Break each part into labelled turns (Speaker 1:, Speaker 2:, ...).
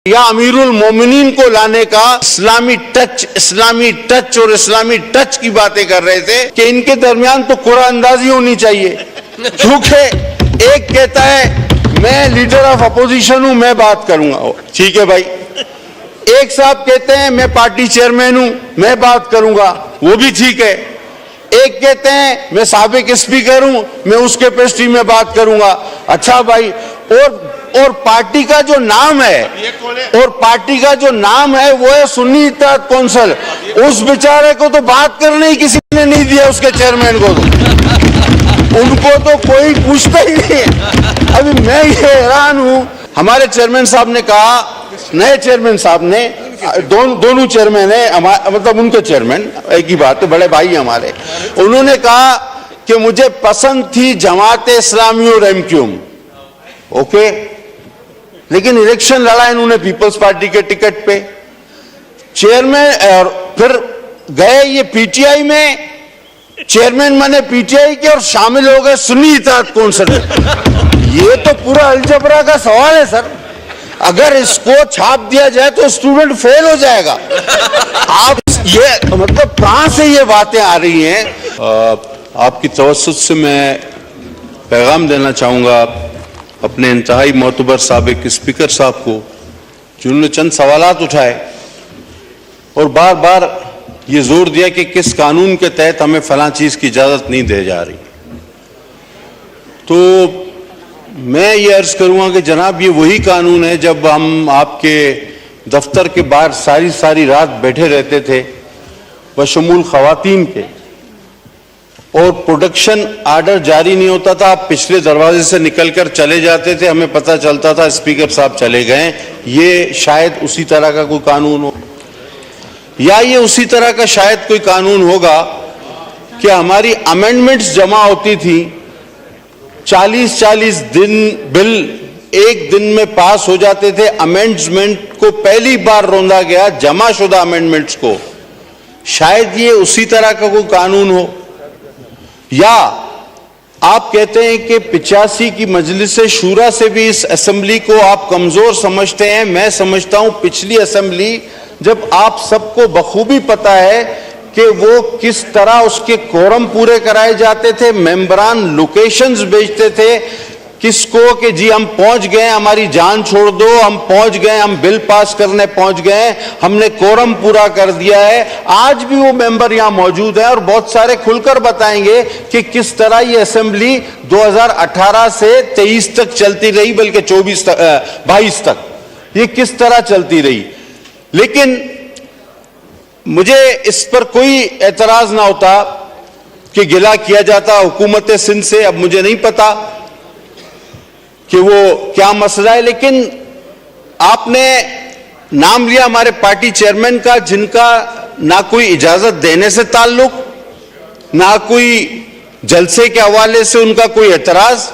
Speaker 1: या अमीरुल मोमिनीन को लाने का इस्लामी टच और इस्लामी टच की बातें कर रहे थे कि इनके दरमियान तो कुरान अंदाजी होनी चाहिए। क्योंकि एक कहता है मैं लीडर ऑफ अपोजिशन हूं, मैं बात करूंगा, ठीक है भाई। एक साहब कहते हैं मैं पार्टी चेयरमैन हूं, मैं बात करूंगा, वो भी ठीक है। एक कहते हैं मैं साबिक स्पीकर हूं, मैं उस कैपेसिटी में बात करूंगा। अच्छा भाई, और पार्टी का जो नाम है, वो है सुन्नी इत्तेहाद कौंसिल। उस बेचारे को तो बात करने ही किसी ने नहीं दिया, उसके चेयरमैन को तो उनको तो कोई पूछता ही नहीं है। अभी मैं ये हैरान हूं, हमारे चेयरमैन साहब ने कहा, नए चेयरमैन साहब ने, दोनों चेयरमैन है, मतलब उनके चेयरमैन एक ही बात है, बड़े भाई हमारे, उन्होंने कहा कि मुझे पसंद थी जमात इस्लामी और एमक्यूएम, ओके, लेकिन इलेक्शन लड़ा इन्होंने पीपल्स पार्टी के टिकट पे चेयरमैन, और फिर गए ये पीटीआई में, चेयरमैन बने पीटीआई के और शामिल हो गए सुन्नी इत्तेहाद कौंसिल। ये तो पूरा अलजबरा का सवाल है सर। अगर इसको छाप दिया जाए तो स्टूडेंट फेल हो जाएगा। आप ये मतलब कहां से ये बातें आ रही हैं?
Speaker 2: आपकी तवज्जुह से मैं पैगाम देना चाहूँगा अपने इंतहाई मोतबर साबिक स्पीकर साहब को, जिन्होंने चंद सवालात उठाए और बार बार ये जोर दिया कि किस कानून के तहत हमें फलां चीज़ की इजाज़त नहीं दी जा रही। तो मैं ये अर्ज़ करूँगा कि जनाब, ये वही कानून है जब हम आपके दफ्तर के बाहर सारी रात बैठे रहते थे बशमूल ख़वातीन के, और प्रोडक्शन आर्डर जारी नहीं होता था, आप पिछले दरवाजे से निकलकर चले जाते थे, हमें पता चलता था स्पीकर साहब चले गए। ये शायद उसी तरह का कोई कानून हो, या ये उसी तरह का शायद कोई कानून होगा कि हमारी अमेंडमेंट्स जमा होती थी, 40-40 दिन बिल एक दिन में पास हो जाते थे। अमेंडमेंट को पहली बार रोंदा गया, जमा शुदा अमेंडमेंट्स को, शायद ये उसी तरह का कोई कानून हो। या आप कहते हैं कि 85 की मजलिस शूरा से भी इस असेंबली को आप कमजोर समझते हैं। मैं समझता हूं पिछली असेंबली, जब आप सबको बखूबी पता है कि वो किस तरह उसके कोरम पूरे कराए जाते थे, मेंबरान लोकेशंस भेजते थे किसको कि जी हम पहुंच गए, हमारी जान छोड़ दो, हम पहुंच गए, हम बिल पास करने पहुंच गए, हमने कोरम पूरा कर दिया है। आज भी वो मेंबर यहां मौजूद है और बहुत सारे खुलकर बताएंगे कि किस तरह ये असेंबली 2018 से 23 तक चलती रही, बल्कि 22 तक ये किस तरह चलती रही। लेकिन मुझे इस पर कोई एतराज ना होता कि गिला किया जाता हुकूमत सिंध से। अब मुझे नहीं पता कि वो क्या मसला है, लेकिन आपने नाम लिया हमारे पार्टी चेयरमैन का, जिनका ना कोई इजाजत देने से ताल्लुक, ना कोई जलसे के हवाले से उनका कोई एतराज।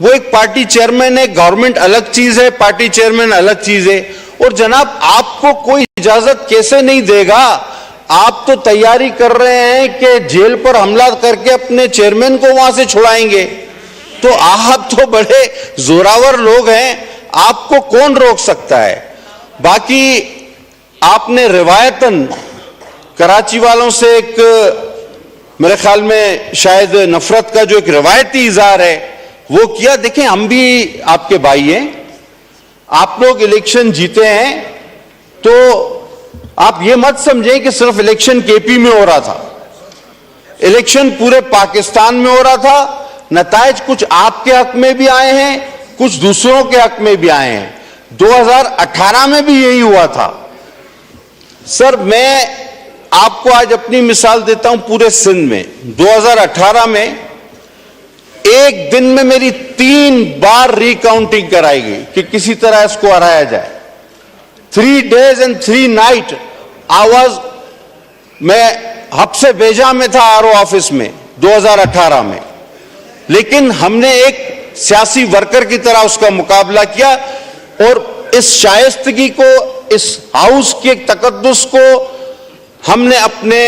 Speaker 2: वो एक पार्टी चेयरमैन है, गवर्नमेंट अलग चीज है, पार्टी चेयरमैन अलग चीज है। और जनाब, आपको कोई इजाजत कैसे नहीं देगा? आप तो तैयारी कर रहे हैं कि जेल पर हमला करके अपने चेयरमैन को वहां से छुड़ाएंगे। तो आप तो बड़े जोरावर लोग हैं, आपको कौन रोक सकता है? बाकी आपने रिवायतन कराची वालों से एक, मेरे ख्याल में शायद नफरत का जो एक रिवायती इजहार है वो किया। देखें, हम भी आपके भाई हैं, आप लोग इलेक्शन जीते हैं, तो आप ये मत समझें कि सिर्फ इलेक्शन केपी में हो रहा था, इलेक्शन पूरे पाकिस्तान में हो रहा था। नताइज कुछ आपके हक में भी आए हैं, कुछ दूसरों के हक में भी आए हैं। 2018 में भी यही हुआ था। सर, मैं आपको आज अपनी मिसाल देता हूं पूरे सिंध में। 2018 में एक दिन में मेरी 3 बार रिकाउंटिंग कराई गई कि किसी तरह इसको हराया जाए। 3 days and 3 nights आवाज, मैं हफ्से बेजा में था आरओ ऑफिस में 2018 में, लेकिन हमने एक सियासी वर्कर की तरह उसका मुकाबला किया और इस शाइस्तगी को, इस हाउस के तकद्दुस को हमने अपने,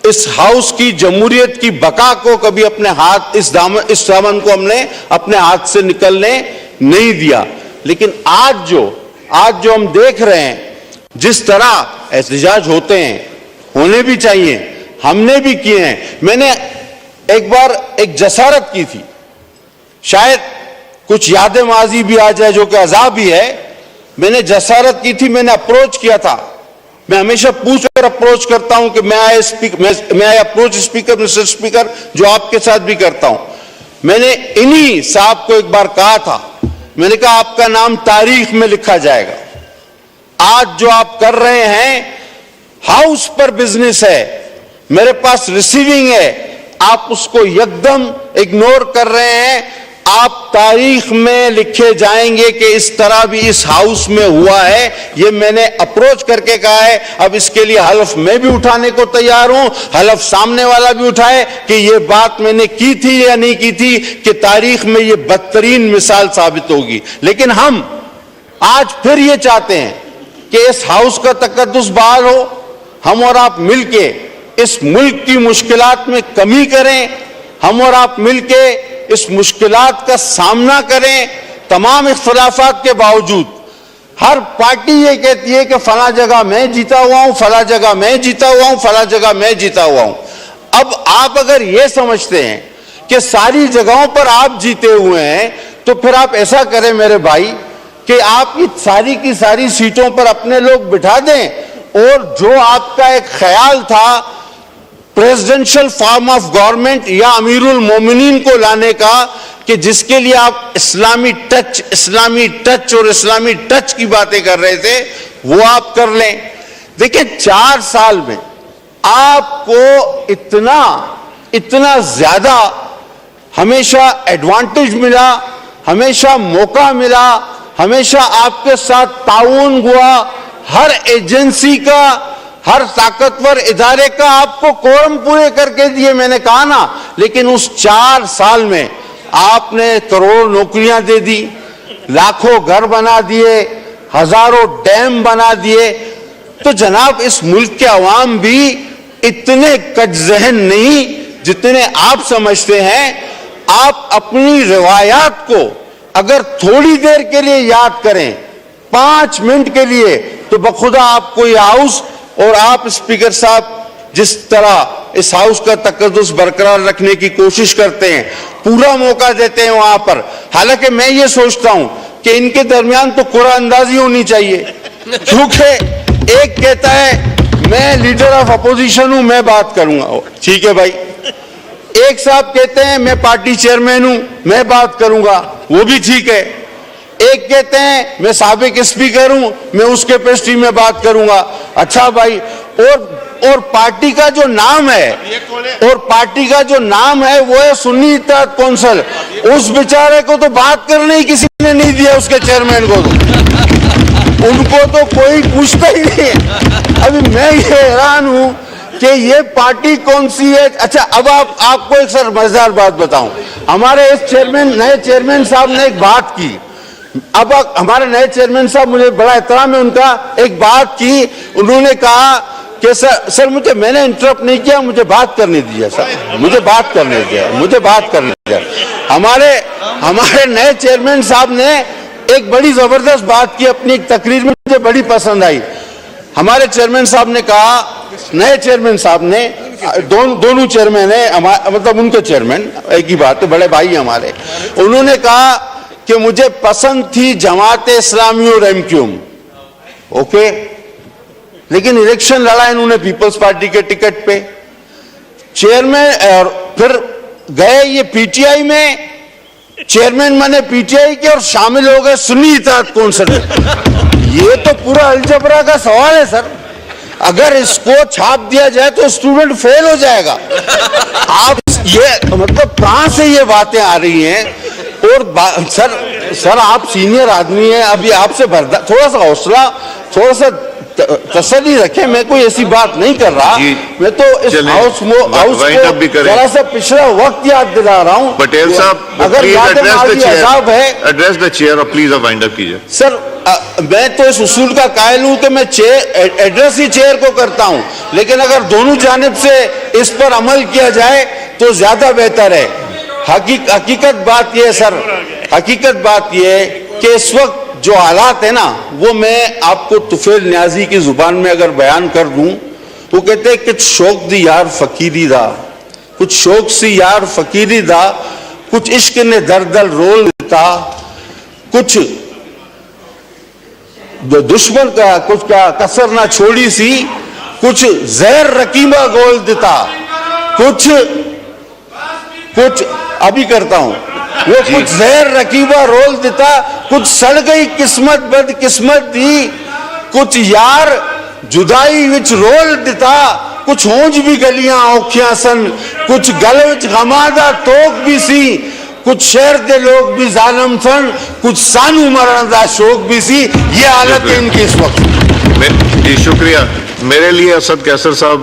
Speaker 2: इस हाउस की जमहूरियत की बका को कभी अपने हाथ, इस दामन को हमने अपने हाथ से निकलने नहीं दिया। लेकिन आज जो आज जो हम देख रहे हैं, जिस तरह एहतजाज होते हैं, होने भी चाहिए, हमने भी किए हैं। मैंने एक बार एक जसारत की थी, शायद कुछ यादें माजी भी आ जाए जो कि अजाब ही है। मैंने जसारत की थी, मैंने अप्रोच किया था। मैं हमेशा पूछकर अप्रोच करता हूं कि मैं I approach speaker, mister speaker, जो आपके साथ भी करता हूं। मैंने इन्हीं साहब को एक बार कहा था, मैंने कहा आपका नाम तारीख में लिखा जाएगा। आज जो आप कर रहे हैं हाउस पर बिजनेस है, मेरे पास रिसीविंग है, आप उसको एकदम इग्नोर कर रहे हैं। आप तारीख में लिखे जाएंगे कि इस तरह भी इस हाउस में हुआ है। ये मैंने अप्रोच करके कहा है। अब इसके लिए हलफ मैं भी उठाने को तैयार हूं, हलफ सामने वाला भी उठाए कि ये बात मैंने की थी या नहीं की थी, कि तारीख में ये बदतरीन मिसाल साबित होगी। लेकिन हम आज फिर ये चाहते हैं कि इस हाउस का तकद्दुस बहाल हो, हम और आप मिलके इस मुल्क की मुश्किलात में कमी करें, हम और आप मिलके इस मुश्किलात का सामना करें। तमाम इख्तिलाफात के बावजूद हर पार्टी ये कहती है कि फला जगह मैं जीता हुआ हूं, फला जगह मैं जीता हुआ हूं, फला जगह मैं जीता हुआ हूं। अब आप अगर ये समझते हैं कि सारी जगहों पर आप जीते हुए हैं, तो फिर आप ऐसा करें मेरे भाई कि आप की सारी सीटों पर अपने लोग बिठा दें, और जो आपका एक ख्याल था प्रेसिडेंशियल फॉर्म ऑफ गवर्नमेंट या अमीरुल मोमिनीन को लाने का, कि जिसके लिए आप इस्लामी टच और इस्लामी टच की बातें कर रहे थे, वो आप कर लें। देखिए 4 साल में आपको इतना ज्यादा हमेशा एडवांटेज मिला, हमेशा मौका मिला, हमेशा आपके साथ ताउन हुआ, हर एजेंसी का, हर ताकतवर इदारे का आपको कोरम पूरे करके दिए। मैंने कहा ना, लेकिन उस 4 साल में आपने करोड़ नौकरियां दे दी, लाखों घर बना दिए, हजारों डैम बना दिए। तो जनाब इस मुल्क के अवाम भी इतने कजहन नहीं जितने आप समझते हैं। आप अपनी रिवायात को अगर थोड़ी देर के लिए याद करें, 5 मिनट के लिए, तो बखुदा आपको ये हाउस और आप स्पीकर साहब जिस तरह इस हाउस का तकद्दुस बरकरार रखने की कोशिश करते हैं, पूरा मौका देते हैं वहां पर। हालांकि मैं ये सोचता हूं कि इनके दरमियान तो कुरान अंदाजी होनी चाहिए, क्योंकि एक कहता है मैं लीडर ऑफ अपोजिशन हूं, मैं बात करूंगा, ठीक है भाई। एक साहब कहते हैं मैं पार्टी चेयरमैन हूं, मैं बात करूंगा, वो भी ठीक है। एक कहते हैं मैं साबिक स्पीकर हूं, मैं उस कैपेसिटी में बात करूंगा। अच्छा भाई, और पार्टी का जो नाम है, वो है सुन्नी इत्तेहाद कौंसिल। उस बेचारे को तो बात करने ही किसी ने नहीं दिया, उसके चेयरमैन को तो उनको तो कोई पूछता ही नहीं। अभी मैं ये हैरान हूं कि ये पार्टी कौन सी है। अच्छा, अब आपको एक सर मजेदार बात बताऊं। हमारे इस नए चेयरमैन साहब ने एक बात की। अब हमारे नए चेयरमैन साहब, मुझे बड़ा एहतराम है उनका, एक बात की, उन्होंने कहा कि सर मैंने इंटरप्ट नहीं किया, मुझे बात करने दीजिए सर, मुझे बात करने दीजिए। हमारे नए चेयरमैन साहब ने एक बड़ी जबरदस्त बात की अपनी एक तकरीर में, मुझे बड़ी पसंद आई। हमारे चेयरमैन साहब ने कहा, नए चेयरमैन साहब ने, दोनों चेयरमैन है, मतलब उनके चेयरमैन एक ही बात है, बड़े भाई हमारे, उन्होंने कहा कि मुझे पसंद थी जमात इस्लामी और एमक्यूएम, ओके, लेकिन इलेक्शन लड़ा इन्होंने पीपल्स पार्टी के टिकट पे चेयरमैन, और फिर गए ये पीटीआई में, चेयरमैन बने पीटीआई के और शामिल हो गए सुन्नी इत्तेहाद कौंसिल। ये तो पूरा अलजबरा का सवाल है सर। अगर इसको छाप दिया जाए तो स्टूडेंट फेल हो जाएगा। आप ये मतलब कहां से ये बातें आ रही हैं? और सर आप सीनियर आदमी हैं, अभी आपसे थोड़ा सा हौसला, थोड़ा सा तसल्ली रखें। मैं कोई ऐसी बात नहीं कर रहा, मैं तो इस हाउस को जरा सा पिछड़ा वक्त याद दिला रहा हूं।
Speaker 3: पटेल साहब,
Speaker 2: अगर
Speaker 3: एड्रेस द चेयर और प्लीज अब वाइंड अप कीजिए।
Speaker 2: सर मैं तो इस उसूल का कायल हूं कि मैं एड्रेस ही चेयर को करता हूं, लेकिन अगर दोनों जानिब से इस पर अमल किया जाए तो ज्यादा बेहतर है। हकीकत बात यह है सर, हकीकत बात यह है कि इस वक्त जो हालात है ना, वो मैं आपको तुफैल न्याजी की जुबान में अगर बयान कर दूं, वो कहते हैं कुछ शौक दी यार फकीरी दा, कुछ शौक सी यार फकीरी दा, कुछ इश्क ने दरदल रोल देता, कुछ दुश्मन का कुछ क्या कसर ना छोड़ी सी, कुछ जहर रकीबा गोल देता, कुछ अभी करता हूं, वो कुछ जहर रकीबा रोल देता, कुछ सड़ गई किस्मत बदकिस्मत दी, कुछ यार जुदाई विच रोल देता, कुछ होंज भी गलियां औखियां सन, कुछ गल विच गमादा तोक भी सी, कुछ शहर के लोग भी जालिम सन, कुछ सानू मरण का शौक भी सी। ये हालत है इनकी इस वक्त।
Speaker 3: जी शुक्रिया। मेरे लिए असद कैसर साहब